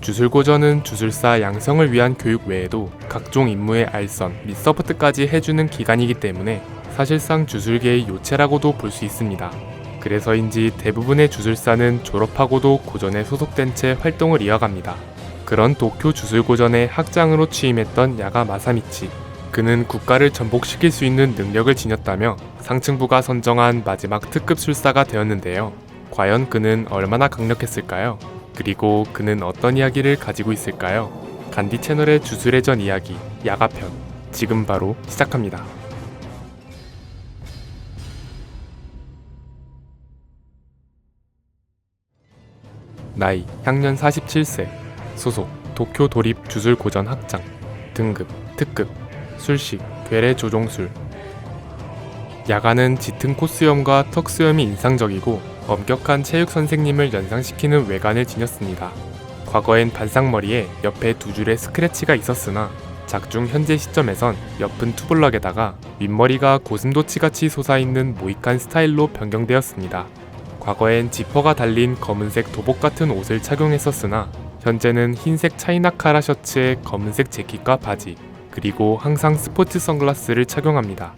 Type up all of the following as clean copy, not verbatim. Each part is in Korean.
주술고전은 주술사 양성을 위한 교육 외에도 각종 임무의 알선 및 서포트까지 해주는 기관이기 때문에 사실상 주술계의 요체라고도 볼 수 있습니다. 그래서인지 대부분의 주술사는 졸업하고도 고전에 소속된 채 활동을 이어갑니다. 그런 도쿄 주술고전의 학장으로 취임했던 야가 마사미치. 그는 국가를 전복시킬 수 있는 능력을 지녔다며 상층부가 선정한 마지막 특급 술사가 되었는데요. 과연 그는 얼마나 강력했을까요? 그리고 그는 어떤 이야기를 가지고 있을까요? 간디 채널의 주술의 전 이야기 야가편 지금 바로 시작합니다. 나이 향년 47세 소속 도쿄 도립 주술고전 학장 등급 특급 술식 괴뢰 조종술 야가는 짙은 콧수염과 턱수염이 인상적이고 엄격한 체육 선생님을 연상시키는 외관을 지녔습니다. 과거엔 반상머리에 옆에 두 줄의 스크래치가 있었으나 작중 현재 시점에선 옆은 투블럭에다가 윗머리가 고슴도치같이 솟아있는 모이칸 스타일로 변경되었습니다. 과거엔 지퍼가 달린 검은색 도복 같은 옷을 착용했었으나 현재는 흰색 차이나카라 셔츠에 검은색 재킷과 바지 그리고 항상 스포츠 선글라스를 착용합니다.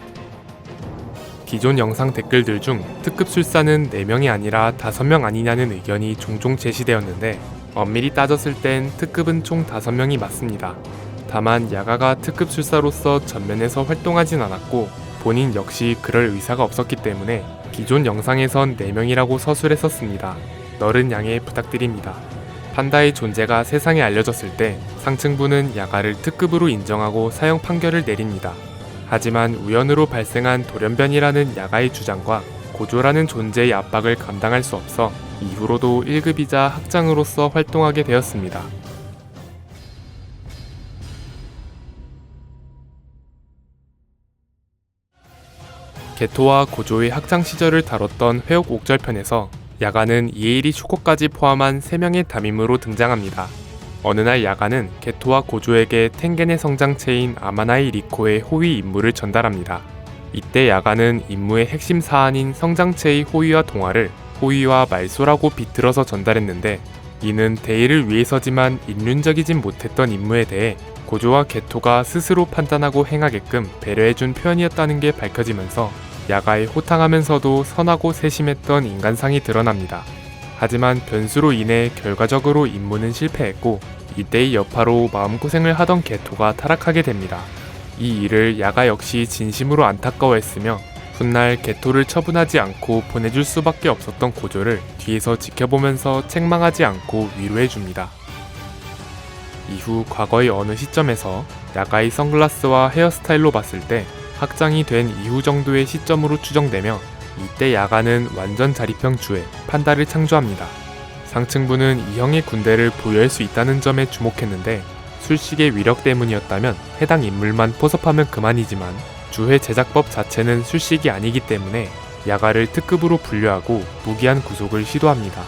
기존 영상 댓글들 중 특급 술사는 4명이 아니라 5명 아니냐는 의견이 종종 제시되었는데 엄밀히 따졌을 땐 특급은 총 5명이 맞습니다. 다만 야가가 특급 술사로서 전면에서 활동하진 않았고 본인 역시 그럴 의사가 없었기 때문에 기존 영상에선 4명이라고 서술했었습니다. 너른 양해 부탁드립니다. 판다의 존재가 세상에 알려졌을 때 상층부는 야가를 특급으로 인정하고 사형 판결을 내립니다. 하지만 우연으로 발생한 돌연변이라는 야가의 주장과 고조라는 존재의 압박을 감당할 수 없어 이후로도 1급이자 학장으로서 활동하게 되었습니다. 게토와 고조의 학창 시절을 다뤘던 회옥 옥절편에서 야가는 이에이리 슈코까지 포함한 3명의 담임으로 등장합니다. 어느 날 야가는 게토와 고조에게 텐겐의 성장체인 아마나이 리코의 호위 임무를 전달합니다. 이때 야가는 임무의 핵심 사안인 성장체의 호위와 동화를 호위와 말소라고 비틀어서 전달했는데 이는 대의를 위해서지만 인륜적이진 못했던 임무에 대해 고조와 게토가 스스로 판단하고 행하게끔 배려해준 표현이었다는 게 밝혀지면서 야가의 호탕하면서도 선하고 세심했던 인간상이 드러납니다. 하지만 변수로 인해 결과적으로 임무는 실패했고 이때의 여파로 마음고생을 하던 게토가 타락하게 됩니다. 이 일을 야가 역시 진심으로 안타까워했으며 훗날 게토를 처분하지 않고 보내줄 수밖에 없었던 고조를 뒤에서 지켜보면서 책망하지 않고 위로해줍니다. 이후 과거의 어느 시점에서 야가의 선글라스와 헤어스타일로 봤을 때 학장이 된 이후 정도의 시점으로 추정되며 이때 야가는 완전 자립형 주에 판다를 창조합니다. 상층부는 이 형의 군대를 보유할 수 있다는 점에 주목했는데 술식의 위력 때문이었다면 해당 인물만 포섭하면 그만이지만 주회 제작법 자체는 술식이 아니기 때문에 야가를 특급으로 분류하고 무기한 구속을 시도합니다.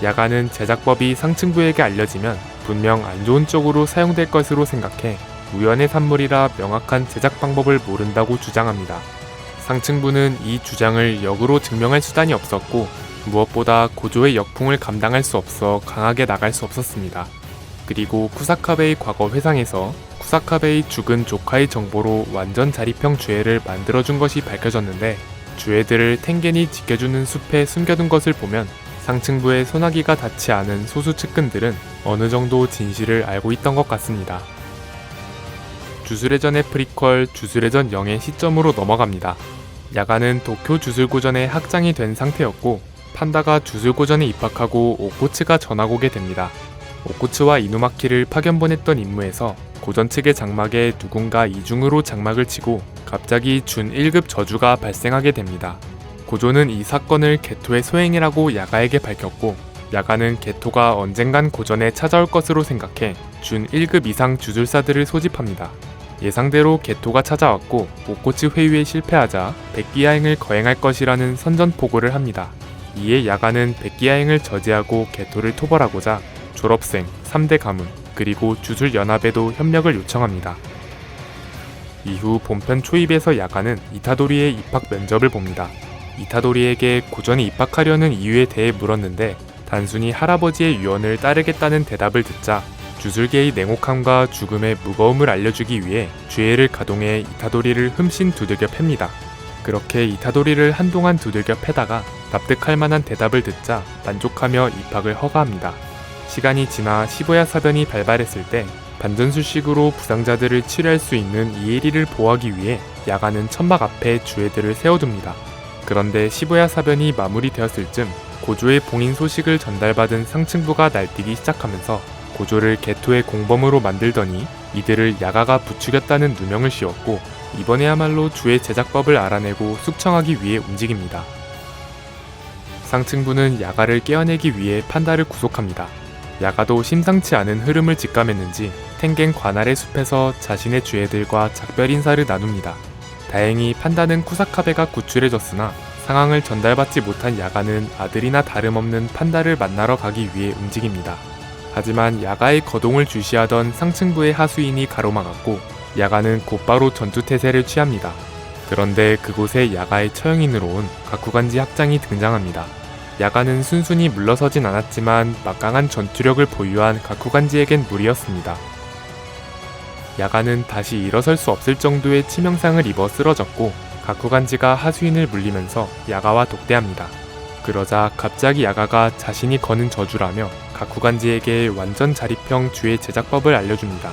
야가는 제작법이 상층부에게 알려지면 분명 안 좋은 쪽으로 사용될 것으로 생각해 우연의 산물이라 명확한 제작 방법을 모른다고 주장합니다. 상층부는 이 주장을 역으로 증명할 수단이 없었고 무엇보다 고조의 역풍을 감당할 수 없어 강하게 나갈 수 없었습니다. 그리고 쿠사카베의 과거 회상에서 쿠사카베의 죽은 조카의 정보로 완전 자립형 주애를 만들어준 것이 밝혀졌는데 주애들을 텐겐이 지켜주는 숲에 숨겨둔 것을 보면 상층부의 소나기가 닿지 않은 소수 측근들은 어느 정도 진실을 알고 있던 것 같습니다. 주술의 전의 프리퀄 주술의 전 0의 시점으로 넘어갑니다. 야가는 도쿄 주술고전의 학장이 된 상태였고 판다가 주술고전에 입학하고 오코츠가 전학 오게 됩니다. 오코츠와 이누마키를 파견 보냈던 임무에서 고전 측의 장막에 누군가 이중으로 장막을 치고 갑자기 준 1급 저주가 발생하게 됩니다. 고조는 이 사건을 게토의 소행이라고 야가에게 밝혔고 야가는 게토가 언젠간 고전에 찾아올 것으로 생각해 준 1급 이상 주술사들을 소집합니다. 예상대로 게토가 찾아왔고 오코츠 회유에 실패하자 백기야행을 거행할 것이라는 선전포고를 합니다. 이에 야가는 백기야행을 저지하고 게토를 토벌하고자 졸업생, 3대 가문, 그리고 주술연합에도 협력을 요청합니다. 이후 본편 초입에서 야가는 이타도리의 입학 면접을 봅니다. 이타도리에게 고전에 입학하려는 이유에 대해 물었는데 단순히 할아버지의 유언을 따르겠다는 대답을 듣자 주술계의 냉혹함과 죽음의 무거움을 알려주기 위해 주해를 가동해 이타도리를 흠씬 두들겨 팹니다. 그렇게 이타도리를 한동안 두들겨 패다가 납득할 만한 대답을 듣자 만족하며 입학을 허가합니다. 시간이 지나 시부야 사변이 발발했을 때 반전술식으로 부상자들을 치료할 수 있는 이에리를 보호하기 위해 야가는 천막 앞에 주해들을 세워둡니다. 그런데 시부야 사변이 마무리되었을 즈음 고조의 봉인 소식을 전달받은 상층부가 날뛰기 시작하면서 고조를 게토의 공범으로 만들더니 이들을 야가가 부추겼다는 누명을 씌웠고 이번에야말로 주의 제작법을 알아내고 숙청하기 위해 움직입니다. 상층부는 야가를 깨어내기 위해 판다를 구속합니다. 야가도 심상치 않은 흐름을 직감했는지 텐겐 관할의 숲에서 자신의 주해들과 작별 인사를 나눕니다. 다행히 판다는 쿠사카베가 구출해졌으나 상황을 전달받지 못한 야가는 아들이나 다름없는 판다를 만나러 가기 위해 움직입니다. 하지만 야가의 거동을 주시하던 상층부의 하수인이 가로막았고 야가는 곧바로 전투태세를 취합니다. 그런데 그곳에 야가의 처형인으로 온 가쿠간지 학장이 등장합니다. 야가는 순순히 물러서진 않았지만 막강한 전투력을 보유한 가쿠간지에겐 무리였습니다. 야가는 다시 일어설 수 없을 정도의 치명상을 입어 쓰러졌고 가쿠간지가 하수인을 물리면서 야가와 독대합니다. 그러자 갑자기 야가가 자신이 거는 저주라며 가쿠간지에게 완전 자립형 주의 제작법을 알려줍니다.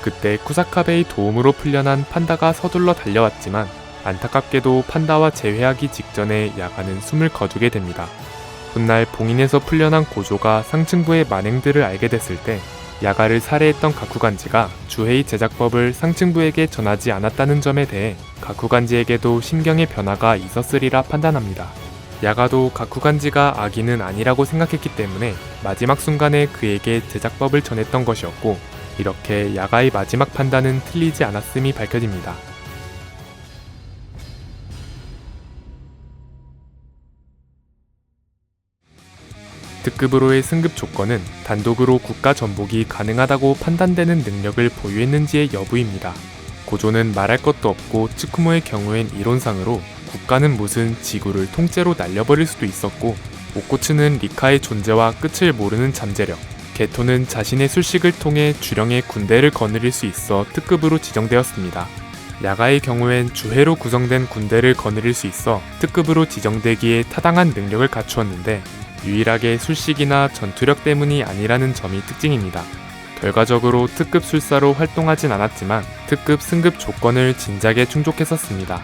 그때 쿠사카베의 도움으로 풀려난 판다가 서둘러 달려왔지만 안타깝게도 판다와 재회하기 직전에 야가는 숨을 거두게 됩니다. 훗날 봉인에서 풀려난 고조가 상층부의 만행들을 알게 됐을 때 야가를 살해했던 가쿠간지가 주해의 제작법을 상층부에게 전하지 않았다는 점에 대해 가쿠간지에게도 심경의 변화가 있었으리라 판단합니다. 야가도 가쿠간지가 악인은 아니라고 생각했기 때문에 마지막 순간에 그에게 제작법을 전했던 것이었고 이렇게 야가의 마지막 판단은 틀리지 않았음이 밝혀집니다. 특급으로의 승급 조건은 단독으로 국가 전복이 가능하다고 판단되는 능력을 보유했는지의 여부입니다. 고조는 말할 것도 없고 츠쿠모의 경우엔 이론상으로 국가는 무슨 지구를 통째로 날려버릴 수도 있었고 오코츠는 리카의 존재와 끝을 모르는 잠재력, 게토는 자신의 술식을 통해 주령의 군대를 거느릴 수 있어 특급으로 지정되었습니다. 야가의 경우엔 주해로 구성된 군대를 거느릴 수 있어 특급으로 지정되기에 타당한 능력을 갖추었는데 유일하게 술식이나 전투력 때문이 아니라는 점이 특징입니다. 결과적으로 특급 술사로 활동하진 않았지만 특급 승급 조건을 진작에 충족했었습니다.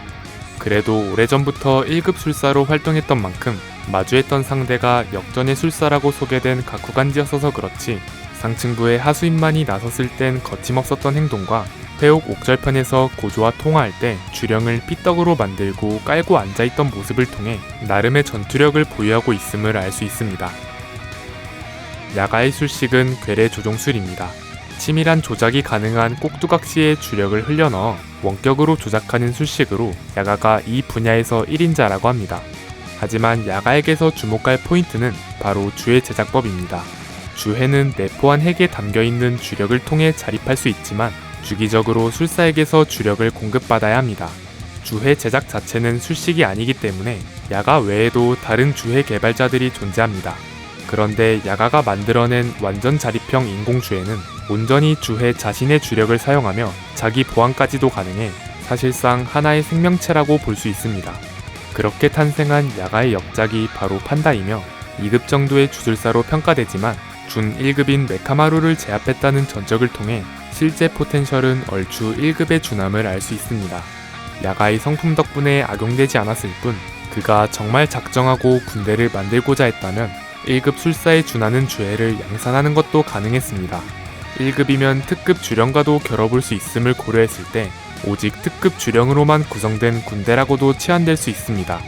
그래도 오래전부터 1급 술사로 활동했던 만큼 마주했던 상대가 역전의 술사라고 소개된 가쿠간지였어서 그렇지 상층부의 하수인만이 나섰을 땐 거침없었던 행동과 회옥 옥절편에서 고조와 통화할 때 주령을 삐떡으로 만들고 깔고 앉아있던 모습을 통해 나름의 전투력을 보유하고 있음을 알 수 있습니다. 야가의 술식은 괴뢰 조종술입니다. 치밀한 조작이 가능한 꼭두각시의 주력을 흘려넣어 원격으로 조작하는 술식으로 야가가 이 분야에서 1인자라고 합니다. 하지만 야가에게서 주목할 포인트는 바로 주해 제작법입니다. 주해는 내포한 핵에 담겨있는 주력을 통해 자립할 수 있지만 주기적으로 술사에게서 주력을 공급받아야 합니다. 주해 제작 자체는 술식이 아니기 때문에 야가 외에도 다른 주해 개발자들이 존재합니다. 그런데 야가가 만들어낸 완전 자립형 인공주해는 온전히 주해 자신의 주력을 사용하며 자기 보안까지도 가능해 사실상 하나의 생명체라고 볼 수 있습니다. 그렇게 탄생한 야가의 역작이 바로 판다이며 2급 정도의 주술사로 평가되지만 준 1급인 메카마루를 제압했다는 전적을 통해 실제 포텐셜은 얼추 1급의 준함을 알 수 있습니다. 야가의 성품 덕분에 악용되지 않았을 뿐 그가 정말 작정하고 군대를 만들고자 했다면 1급 술사에 준하는 주해를 양산하는 것도 가능했습니다. 1급이면 특급 주령과도 겨뤄볼 수 있음을 고려했을 때 오직 특급 주령으로만 구성된 군대라고도 치환될 수 있습니다.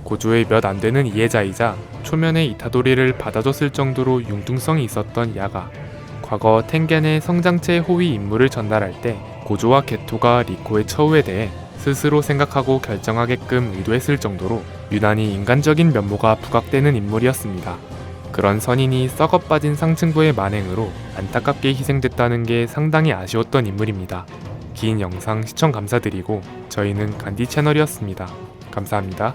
고조의 몇 안되는 이해자이자 초면에 이타도리를 받아줬을 정도로 융통성이 있었던 야가. 과거 텐겐의 성장체 호위 임무를 전달할 때 고조와 게토가 리코의 처우에 대해 스스로 생각하고 결정하게끔 의도했을 정도로 유난히 인간적인 면모가 부각되는 인물이었습니다. 그런 선인이 썩어 빠진 상층부의 만행으로 안타깝게 희생됐다는 게 상당히 아쉬웠던 인물입니다. 긴 영상 시청 감사드리고 저희는 간디 채널이었습니다. 감사합니다.